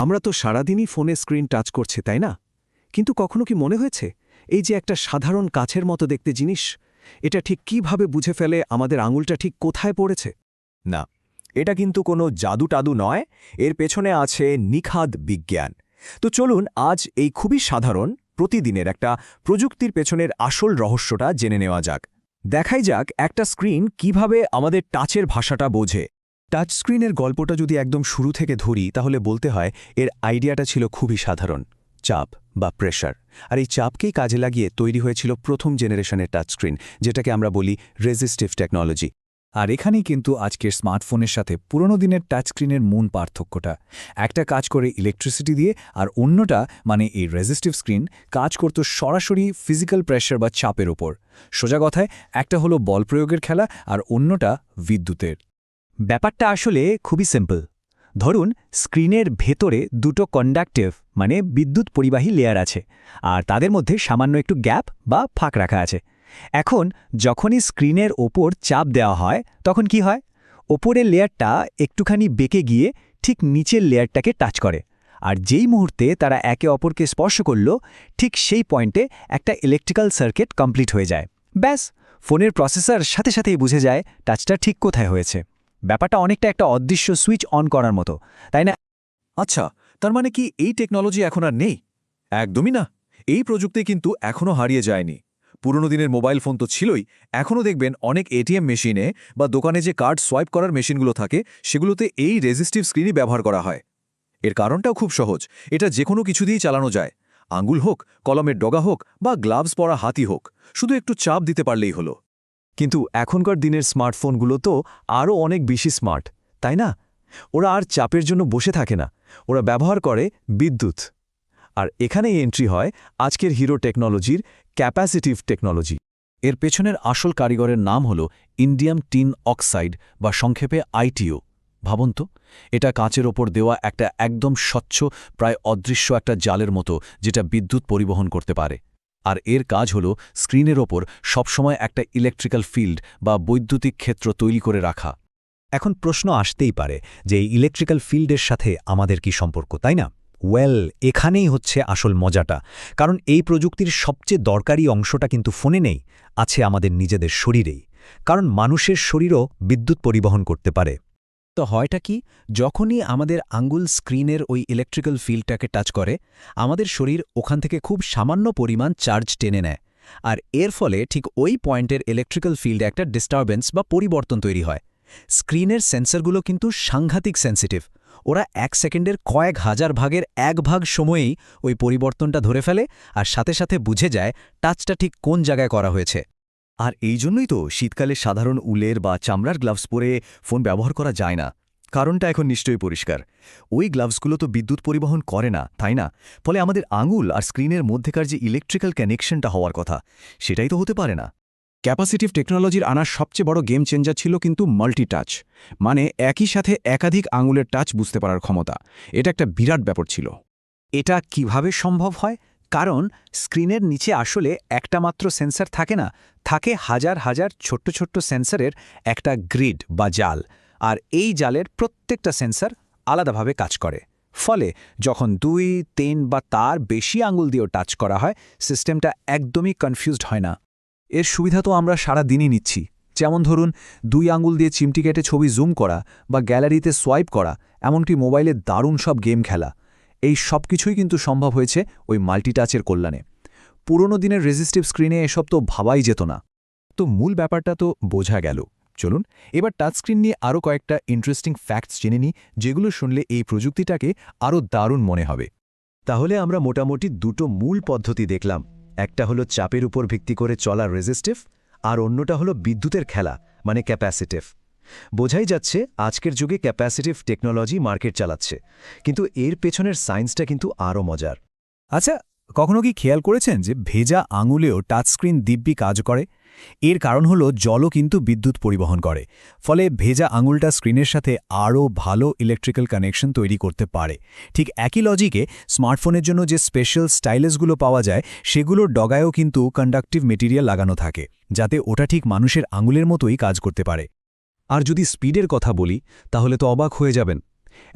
আমরা তো সারাদিনই ফোনে স্ক্রিন টাচ করছে, তাই না? কিন্তু কখনো কি মনে হয়েছে এই যে একটা সাধারণ কাছের মতো দেখতে জিনিস, এটা ঠিক কিভাবে বুঝে ফেলে আমাদের আঙুলটা ঠিক কোথায় পড়েছে? না, এটা কিন্তু কোনো জাদু-টাদু নয়, এর পেছনে আছে নিখাদ বিজ্ঞান। তো চলুন আজ এই খুবই সাধারণ প্রতিদিনের একটা প্রযুক্তির পেছনের আসল রহস্যটা জেনে নেওয়া যাক। দেখাই যাক একটা স্ক্রিন কিভাবে আমাদের টাচের ভাষাটা বোঝে। টাচ স্ক্রিনের গল্পটা যদি একদম শুরু থেকে ধরি তাহলে বলতে হয় এর আইডিয়াটা ছিল খুবই সাধারণ, চাপ বা প্রেশার। আর এই চাপকেই কাজে লাগিয়ে তৈরি হয়েছিল প্রথম জেনারেশনের টাচ স্ক্রিন, যেটাকে আমরা বলি রেজিস্টিভ টেকনোলজি। আর এখানেই কিন্তু আজকের স্মার্টফোনের সাথে পুরনো দিনের টাচস্ক্রিনের মূল পার্থক্যটা। একটা কাজ করে ইলেকট্রিসিটি দিয়ে, আর অন্যটা মানে এই রেজিস্টিভ স্ক্রিন কাজ করত সরাসরি ফিজিক্যাল প্রেশার বা চাপের ওপর। সোজা কথায় একটা হলো বল প্রয়োগের খেলা আর অন্যটা বিদ্যুতের। ব্যাপারটা আসলে খুবই সিম্পল। ধরুন স্ক্রিনের ভেতরে দুটো কন্ডাক্টিভ মানে বিদ্যুৎ পরিবাহী লেয়ার আছে, আর তাদের মধ্যে সামান্য একটু গ্যাপ বা ফাঁক রাখা আছে। এখন যখনই স্ক্রিনের ওপর চাপ দেওয়া হয় তখন কি হয়? ওপরের লেয়ারটা একটুখানি বেঁকে গিয়ে ঠিক নিচের লেয়ারটাকে টাচ করে, আর যেই মুহূর্তে তারা একে অপরকে স্পর্শ করল ঠিক সেই পয়েন্টে একটা ইলেকট্রিক্যাল সার্কিট কমপ্লিট হয়ে যায়। ব্যাস, ফোনের প্রসেসর সাথে সাথেই বুঝে যায় টাচটা ঠিক কোথায় হয়েছে। ব্যাপারটা অনেকটা একটা অদৃশ্য সুইচ অন করার মতো, তাই না? আচ্ছা, তার মানে কি এই টেকনোলজি এখন আর নেই? একদমই না। এই প্রযুক্তি কিন্তু এখনও হারিয়ে যায়নি। পুরনো দিনের মোবাইল ফোন তো ছিলই, এখনও দেখবেন অনেক এটিএম মেশিনে বা দোকানে যে কার্ড সোয়াইপ করার মেশিনগুলো থাকে সেগুলোতে এই রেজিস্টিভ স্ক্রিনই ব্যবহার করা হয়। এর কারণটাও খুব সহজ, এটা যে কোনো কিছু দিয়েই চালানো যায়। আঙ্গুল হোক, কলমের ডগা হোক বা গ্লাভস পরা হাতি হোক, শুধু একটু চাপ দিতে পারলেই হলো। কিন্তু এখনকার দিনের স্মার্টফোনগুলো তো আরও অনেক বেশি স্মার্ট, তাই না? ওরা আর চাপের জন্য বসে থাকে না, ওরা ব্যবহার করে বিদ্যুৎ। আর এখানেই এন্ট্রি হয় আজকের হিরো টেকনোলজির ক্যাপাসিটিভ টেকনোলজি। এর পেছনের আসল কারিগরের নাম হল ইন্ডিয়াম টিন অক্সাইড বা সংক্ষেপে আইটিও। ভাবুন তো, এটা কাঁচের ওপর দেওয়া একটা একদম স্বচ্ছ, প্রায় অদৃশ্য একটা জালের মতো, যেটা বিদ্যুৎ পরিবহন করতে পারে। আর এর কাজ হল স্ক্রিনের ওপর সবসময় একটা ইলেকট্রিক্যাল ফিল্ড বা বৈদ্যুতিক ক্ষেত্র তৈরি করে রাখা। এখন প্রশ্ন আসতেই পারে যে এই ইলেকট্রিক্যাল ফিল্ডের সাথে আমাদের কি সম্পর্ক, তাই না? এখানেই হচ্ছে আসল মজাটা। কারণ এই প্রযুক্তির সবচেয়ে দরকারি অংশটা কিন্তু ফোনে নেই, আছে আমাদের নিজেদের শরীরেই। কারণ মানুষের শরীরও বিদ্যুৎ পরিবহন করতে পারে। তো হয়টা কি, যখনই আমাদের আঙ্গুল স্ক্রিনের ওই ইলেকট্রিক্যাল ফিল্ডটাকে টাচ করে, আমাদের শরীর ওখান থেকে খুব সামান্য পরিমাণ চার্জ টেনে নেয়, আর এর ফলে ঠিক ওই পয়েন্টের ইলেকট্রিক্যাল ফিল্ডে একটা ডিস্টারবেন্স বা পরিবর্তন তৈরি হয়। স্ক্রিনের সেন্সরগুলো কিন্তু সাংঘাতিক সেন্সিটিভ। ওরা 1 সেকেন্ডের কয়েক হাজার ভাগের 1 ভাগ সময়েই ওই পরিবর্তনটা ধরে ফেলে, আর সাথে সাথে বুঝে যায় টাচটা ঠিক কোন জায়গায় করা হয়েছে। আর এই জন্যই তো শীতকালে সাধারণ উলের বা চামড়ার গ্লাভস পরে ফোন ব্যবহার করা যায় না। কারণটা এখন নিশ্চয়ই পরিষ্কার, ওই গ্লাভসগুলো তো বিদ্যুৎ পরিবহন করে না, তাই না? ফলে আমাদের আঙুল আর স্ক্রিনের মধ্যেকার যে ইলেকট্রিক্যাল কানেকশনটা হওয়ার কথা, সেটাই তো হতে পারে না। ক্যাপাসিটিভ টেকনোলজির আনার সবচেয়ে বড় গেম চেঞ্জার ছিল কিন্তু মাল্টিটাচ, মানে একই সাথে একাধিক আঙুলের টাচ বুঝতে পারার ক্ষমতা। এটা একটা বিরাট ব্যাপার ছিল। এটা কিভাবে সম্ভব হয়? কারণ স্ক্রিনের নিচে আসলে একটা মাত্র সেন্সর থাকে না, থাকে হাজার হাজার ছোট্ট ছোট্ট সেন্সরের একটা গ্রিড বা জাল। আর এই জালের প্রত্যেকটা সেন্সর আলাদাভাবে কাজ করে। ফলে যখন 2, 3 বা তার বেশি আঙুল দিয়েও টাচ করা হয়, সিস্টেমটা একদমই কনফিউজড হয় না। এর সুবিধা তো আমরা সারা দিনই নিচ্ছি। যেমন ধরুন 2 আঙুল দিয়ে চিমটি কেটে ছবি জুম করা বা গ্যালারিতে সোয়াইপ করা, এমনকি মোবাইলে দারুণ সব গেম খেলা। এই সব কিছুই কিন্তু সম্ভব হয়েছে ওই মাল্টিটাচের কল্যাণে। পুরনো দিনের রেজিস্টিভ স্ক্রিনে এসব তো ভাবাই যেত না। তো মূল ব্যাপারটা তো বোঝা গেল। চলুন এবার টাচস্ক্রিন নিয়ে আরও কয়েকটা ইন্টারেস্টিং ফ্যাক্টস জেনে নিই, যেগুলো শুনলে এই প্রযুক্তিটাকে আরও দারুণ মনে হবে। তাহলে আমরা মোটামুটি দুটো মূল পদ্ধতি দেখলাম। একটা হলো চাপের উপর ভিত্তি করে চলা রেজিস্টিভ, আর অন্যটা হলো বিদ্যুতের খেলা মানে ক্যাপাসিটিভ। বোঝাই যাচ্ছে আজকের যুগে ক্যাপাসিটিভ টেকনোলজি মার্কেট চালাচ্ছে, কিন্তু এর পেছনের সায়েন্সটা কিন্তু আরও মজার। আচ্ছা, কখনো কি খেয়াল করেছেন যে ভেজা আঙুলেও টাচস্ক্রিন দিব্যি কাজ করে? এর কারণ হলো জলও কিন্তু বিদ্যুৎ পরিবহন করে। ফলে ভেজা আঙুলটা স্ক্রিনের সাথে আরও ভালো ইলেকট্রিক্যাল কানেকশন তৈরি করতে পারে। ঠিক একই লজিকে স্মার্টফোনের জন্য যে স্পেশাল স্টাইলাসগুলো পাওয়া যায়, সেগুলোর ডগায়ও কিন্তু কন্ডাক্টিভ মেটেরিয়াল লাগানো থাকে, যাতে ওটা ঠিক মানুষের আঙুলের মতোই কাজ করতে পারে। আর যদি স্পিডের কথা বলি তাহলে তো অবাক হয়ে যাবেন।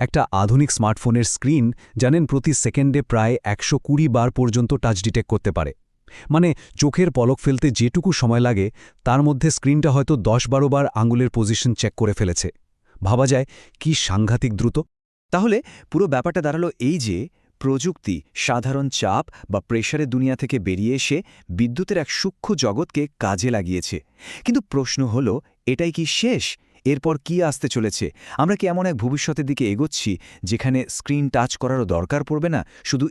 একটা আধুনিক স্মার্টফোনের স্ক্রিন জানেন প্রতি সেকেন্ডে প্রায় 120 বার পর্যন্ত টাচ ডিটেক্ট করতে পারে। মানে চোখের পলক ফেলতে যেটুকু সময় লাগে তার মধ্যে স্ক্রিনটা হয়তো 10-12 বার আঙুলের পজিশন চেক করে ফেলেছে। ভাবা যায় কি সাংঘাতিক দ্রুত। তাহলে পুরো ব্যাপারটা দাঁড়ালো এই যে প্রযুক্তি সাধারণ চাপ বা প্রেশারের দুনিয়া থেকে বেরিয়ে এসে বিদ্যুতের এক সূক্ষ্ম জগৎকে কাজে লাগিয়েছে। কিন্তু প্রশ্ন হলো, এটাই কি শেষ? এরপর কি আসতে চলেছে? আমরা কি এমন এক ভবিষ্যতের দিকে এগোচ্ছি যেখানে স্ক্রিন টাচ করারও দরকার পড়বে না, শুধু